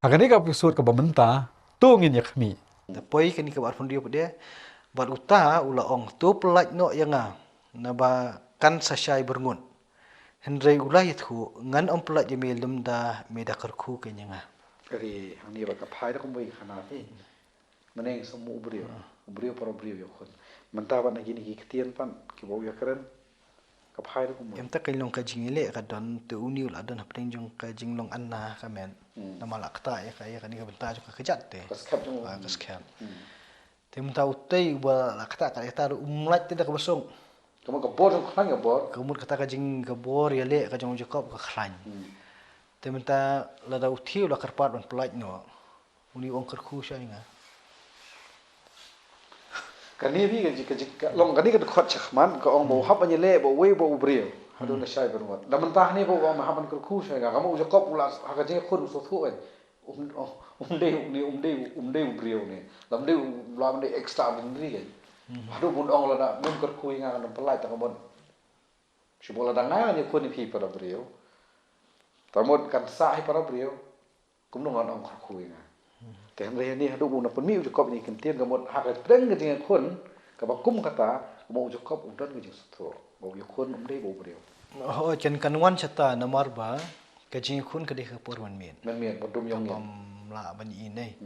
Akan ni episode ke bamenta tu ngin yak mi. Depois kini ke barfun dia pada bar uta ula ong tu pelaj no yanga na ba kan sasai berngun. Hendrai ulai itu ngan om pelaj je melum da meda kerku ke nyanga. Kari hang ni ba ka phai da kumbai khana ti meneng semu brio para brio yo khon menta ba na gini ki ktian pan ki bo ya keren ka phai da kumbai Em ta kailong ka jingile ka don tu uni ula don hapeng jong ka jinglong anna ka men. Na malak ta ya ka ni ka benta jo ka kejat te. ka skap jong Ka skem. Te menta utai ba lakta ka ta umlaj te da ka basong. kamu ka bor jong khang ya bor Kemud kata ka jing ka bor ya le ka jong jakob ka khrany. Te menta la da uthi ula karpat ban pelaj no. Uni ong kerku sya nga. ka ni bi ka long ka ni ka khot chakman ka ong bo hap anye le bo we bo brio adu na shai berwat da menta ni bo ma haban ka khu shai ga kamu jakob ula ha ka jing khon so thu umde brio ni lam de lam de extra bun ni ga adu bun ong la da mun ka khu nga na pelai ta ka bon Sibola danga ni ko ni pi para brio. Tamod kan sa hi para brio. Kum no ngon ong khu nga. Te hande ni hadu na pun mi u kop ni kan tien gamot ha ka preng ga jing khun ka ba kum kata mo u kop u dan ga jing sutho. Bo yu khun dei bo brio. Oh chen kanwan chata namar ba ka jing khun ka de ka porwan men. Men mien bo dum yong Bam yen. la ban i nei.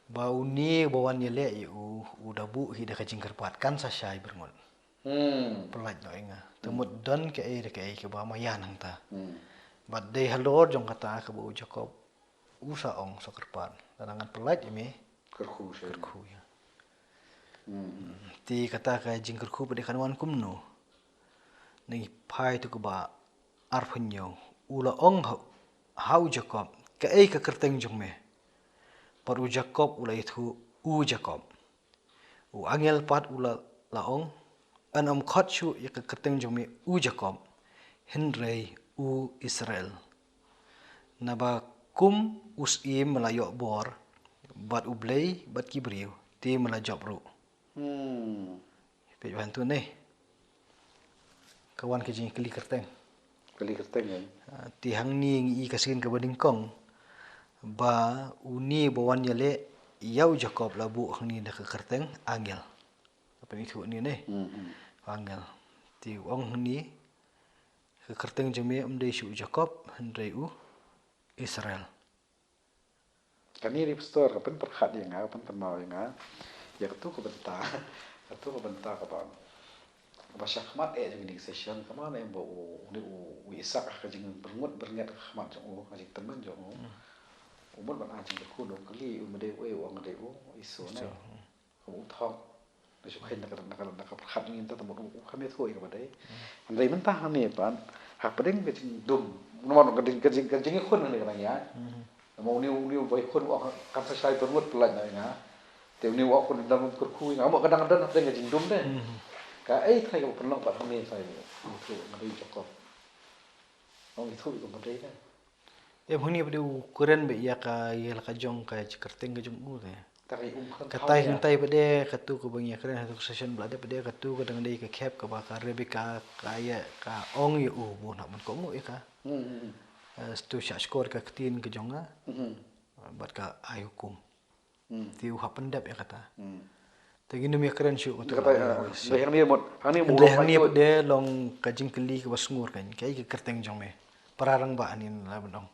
Ba uni bawan ye le u dabu hi da ka jing karpat kan sa syai berngon. Pelaj no inga. Temut don ke ke ba mayan hang ta. But they halor jong kata ka bu Jacob usa ong so karpat. Danangan pelaj imi Kerku shai. kerku ya. Ti kata ka jing kerku pada kanwan kumno. Ni pai tu ba arpunyo ula ong hau Jacob ka ka kerteng jong me. Paru Jacob ula itu u Jacob. U angel pat ula laong an am khot chu ya ka kerteng jong me u Jacob. Henry u Israel. Naba kum usim melayo bor bat ublei bat kibriu ti melajop ru. Pe bantu ne. Kawan ke jing keli kerteng. Kali kerteng ya. Ti hang ni ngi kasin ke bading kong. Ba uni bawan yale yau Jacob labu hang ni dak kerteng angel. Apa ni tu ni ne? Angel. Ti ong ni ke kerteng jeme umdei shu Jacob hendrei u Israel. Kani rip store ka pen perkhat yang nga pen tenau yang nga. Ya tu ko benta. Tu ko benta ka ba. Ba syakmat jeng ni session kama na bo u isak ka jeng bernget khmat jong u ka jeng temen jong u. Umur ban ajeng ku do kali u mede we u ngade u iso na. Ko thong. Na su khen na ka perkhat ni ta tamo u khamet ho ka ba dai. Andai mentah ni pan. Hak pedeng ke jeng dum. Nomor ke jeng khun ni ka ya. Mau ni boy khun wa kan sai bernget pelaj na nga. Te ni wa khun dam kerku nga mo kadang-kadang ada ngajing dum deh. Ka thay ka penlong pat ni sai itu ngadi Jacob. Ong itu ko badai dah. Em huni pada ukuran be ya ka yel ka jong ka kerteng ka jong u te. Tapi kan Katai hentai pada katu ko bang ya keren hatu session belada pada katu ka dang dei ka cap ka ba ka Rebecca ka ya ka ong yu u bu nak mun ko mu ya ka. Stu syak skor ka ketin ke jonga. Bat ka ai hukum. Ti u hapendap ya kata. Tagi nu mi keren syu tu. kata yang ni mod hang ni mu Hang ni pada long ka jing keli ka basngur kan. Kai ka kerteng jong me. Pararang ba anin la benong.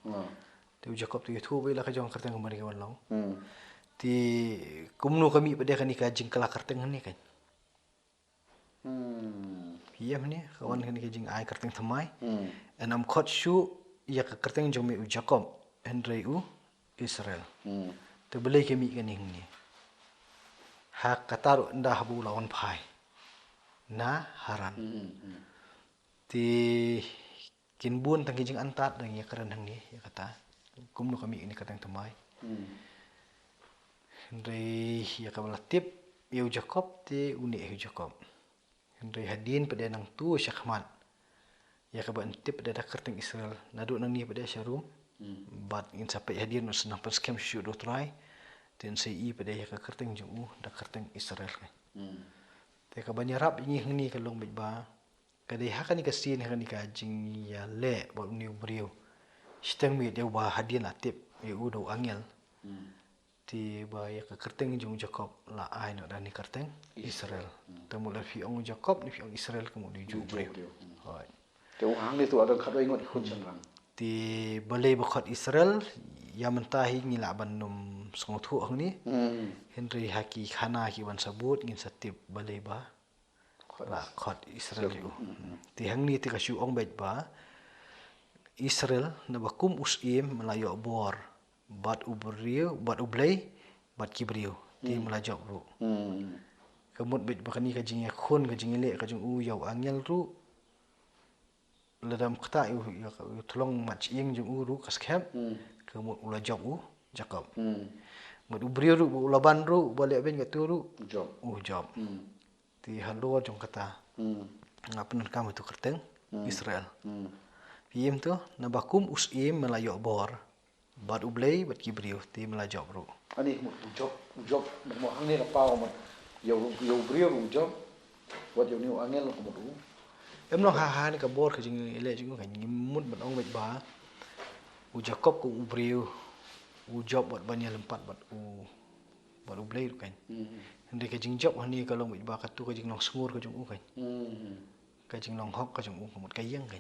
Ti Jacob tu itu be la ka jong kerteng kembali ka long. Ti kumnu kami pada kan ka jing kala kerteng ni kan. Iya ni kawan kan ka jing ai kerteng thamai. Enam khot syu ya ka kerteng jong me u Jacob Henry u Israel. Tu belai kami kan ni. Hak kataru ndah bu lawan pai. Na haran. Ti kinbun tang kijing antat dang ya keren hang ni ya kata. Kumnu kami ini katang temai. Henry ya kabala tip ya Jacob ti uni Jacob. Henry hadin pada nang tu syakmat. Ya kaban tip pada kerteng Israel. Nadu nang ni pada syarum. Bat ingin sampai hadin us nang pas kem syu do try. Ten sei pada ya ka kerteng jong u da kerteng Israel kan. Te ka banyarap ini hang ni kalong ba. Kadai hakan ni kasin hakan ni ka jing ya le ba uni brio. Steng mi dia ba hadin atip u do angel ti ba ya ka kerteng jong Jacob la ai no dan ni kerteng Israel temu la fi ong Jacob ni fi ong Israel kemu di ju bre hoi te u hang ni tu ada khat ingot khun chan rang ti balai bakhat Israel ya mentahi ni la ban num song thu hang ni Henry haki khana ki ban sabut ngin satip balai ba la khat Israel yu ti hang ni ti ka shu ong bet ba Israel na bakum usim melayo bor bat ublay bat kibriu ti melajak ru kemut bet bakani ka jing khun ka jing le ka jing u yaw angel ru ladam kata yu tolong mat ing jing u ru kaskhap kemut ulajak u Jacob mut ubriu ru ulaban ru bale ben ka tu ru job ti halo jong kata ngapen kam tu kerteng Israel Piem tu na bakum usim melayo bor bat ublay bat kibriu ti melajak ru ani mu job mo hang ni la pao mo yo brio job wat yo ni angel ko mo du em no ha ni ka bor ka jing ele jing ka ngimut bat ong bet ba u Jacob ko ubriu u job bat banya lempat bat ublay ru kan ndai ka jing job hani ka long bet ba ka tu ka jing long sungur ka jing u kan ka jing long hok ka jing u mot ka yeng kan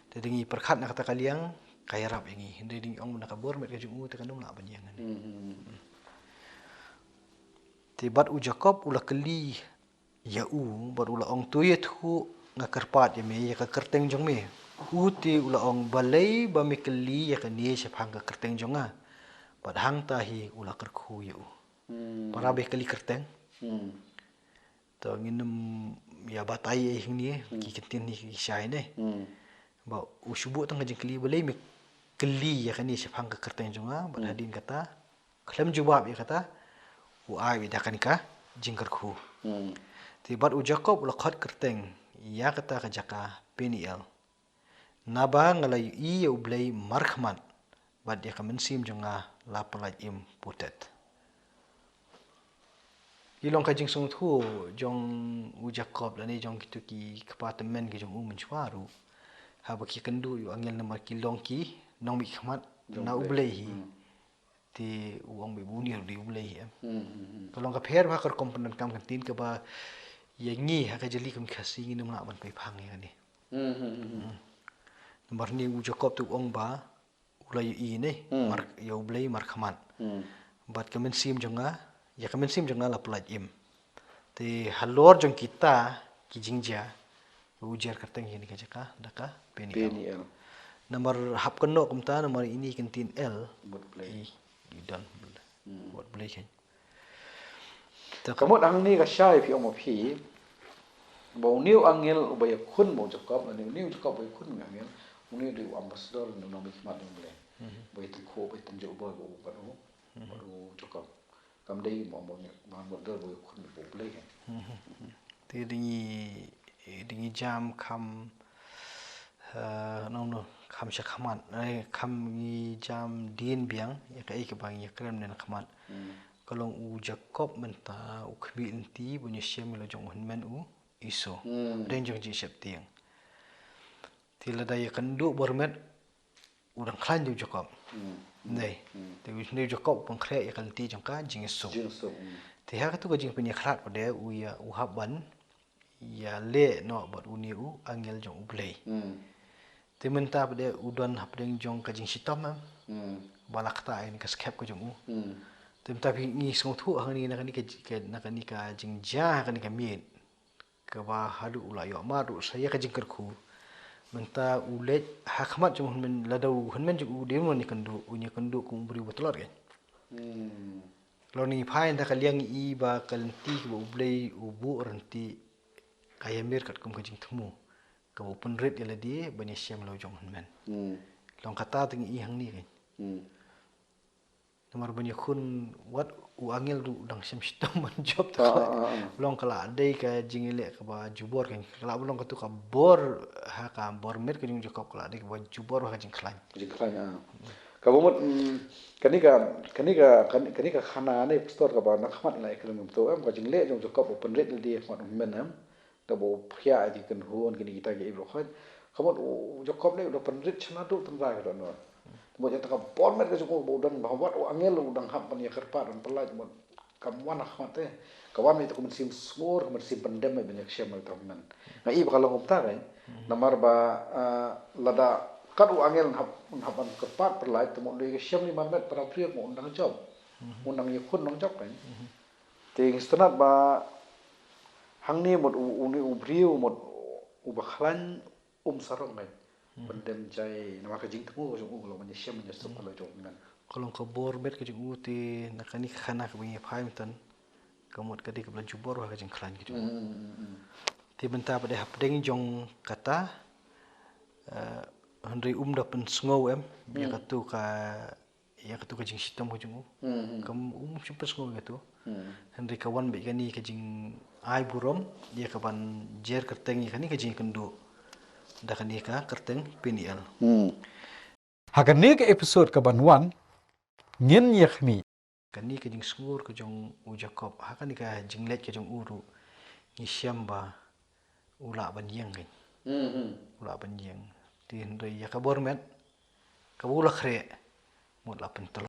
te dingi perkhat na kata kaliang kaya rap ingi ndai ding ong na ka bor met ka jing u te kanum la ban yang te bat u Jacob ula keli ya u bat ula ong tu ye thu nga karpat ya me ya ka kerteng jong me u ti ula ong balai ba me keli ya ka ni se phang ka kerteng jong a bat hang ta hi ula kerkhu ya u para be keli kerteng to nginum ya batai hing ni ki kentin ni ki shai ne ba u shubu tang jing keli balai me keli ya ka ni se phang ka kerteng jong a bat hadin kata klem jawab ya kata u ai da kan ka jing kerkhu ti bat u Jacob ula khat kerteng ya kata ka jaka Peniel naba ngalai i u blai markhmat bat ya ka mensim jonga la palaj im putet ilong ka jing song thu jong u Jacob la ni jong kitu ki apartment ki jong u menchwaru ha ba ki kendu yu angel na ki long ki nong mi khmat na u blai hi ti uang be bunir di u blai hi kalong ka pher ba kar komponen kam kan tin ka ba ya ngi ha ka jeli kam khasi ngi nang ban pai phang ya ni nomor ni u Jacob tu ong ba ulai i ne mar ya u blai mar khamat bat ka mensim jonga ya ka mensim jonga la plaj im te halor jong kita ki jingja ujar kateng ni ka jaka daka Peniel nomor hap keno kumta nomor ini kentin L bot play i dan bot play kan kamot ang ni ka shai pi ong mo phi bo new angel ubay khun mo Jacob ani new Jacob bay khun angel uni du ambassador no no mi mat ding le bay tu kho bay tan jo boy bo ba no Jacob kam dei mo mo der boy khun bo ble ti dingi jam kham no kham sha khamat kham ni jam din biang ya ka ik bang ya krem nen khamat kalong u Jacob menta u khbi inti bunya shem lo jong men u iso den jong ji sep tiang tila daya kandu bormet udang klan ju Jacob nei te wis ne Jacob pang khre ya kan ti jong ka jing so te ha tu ka jing punya khrat pade u ya u haban ya le no bat u ni u angel jong u blai te menta pade u don hapdeng jong ka jing sitom balak ta ini ka skep ko jong u te menta pi ni song thu hang ni na kan ni ka jing ja kan ni ka mit ka ba hadu ula yo ma du saya ka jing kerku menta ulet hakmat jong men ladau men jong u demo ni kandu u ni kandu ku bri botolor kan lo ni phain ta kaliang i ba kalti ku blai u bu ranti kaya mir kat kum ka jing thumu ka bu penrit ya ladi bani syam lo jong men long kata ting i hang ni kan nomor banyak kun wat u angel du dang sem sitom man job ta long kala dei ka jingile ka ba jubor kan kala long ka tu ka bor ha ka bor mer ka jing Jacob kala dei ka ba jubor ha jing klan ka bomot kanika khana ne store ka ba na khmat lai ka mum to am ka jingle jong Jacob open rate di khmat men am ta bo phya di kan huon kini kita ge ibro khat khamot Jacob ne open rate chna tu tan ra ka no Bo ya taka pon met ka jung bo dan bahwa angel udang hap pan ya kerpa dan pelaj mo kamuan akhmat kawan itu kemen sim smur kemen sim pendem banyak syam itu men ngai bakal ngopta kan namar ba lada kan angel hapan kerpat perlai temu dari syam 5 met para pria mo undang job undang yakun nong job kan ting stenat ba hang ni mod uni ubriu mod ubaklan sarong kan pendem jai nama kajing temu kalau banyak syam menyusup kalau job men Kalau kau bor bet ke jeng uti nak ni khana ke bingi phai mitan. Kamot ka di ke belaju bor wa ke jeng klan ke jeng. Ti benta pada hap deng jong kata Henry da pen sngau ya katu ka jeng sitam ke jeng kam super sngau gitu. Henry kawan be gani ke jeng ai burom dia kapan jer kerteng ikani ke jeng kendo. Da kan ka kerteng pinial. Hagan ni ke episode ka banwan ngin yakhmi Kani ke jeng sungur ke jong u Jacob hakan ni ka jeng let ke jong uru ni syamba ula banyang kan ula banyang ti hendai ya kabor met kabula khre mut la pentel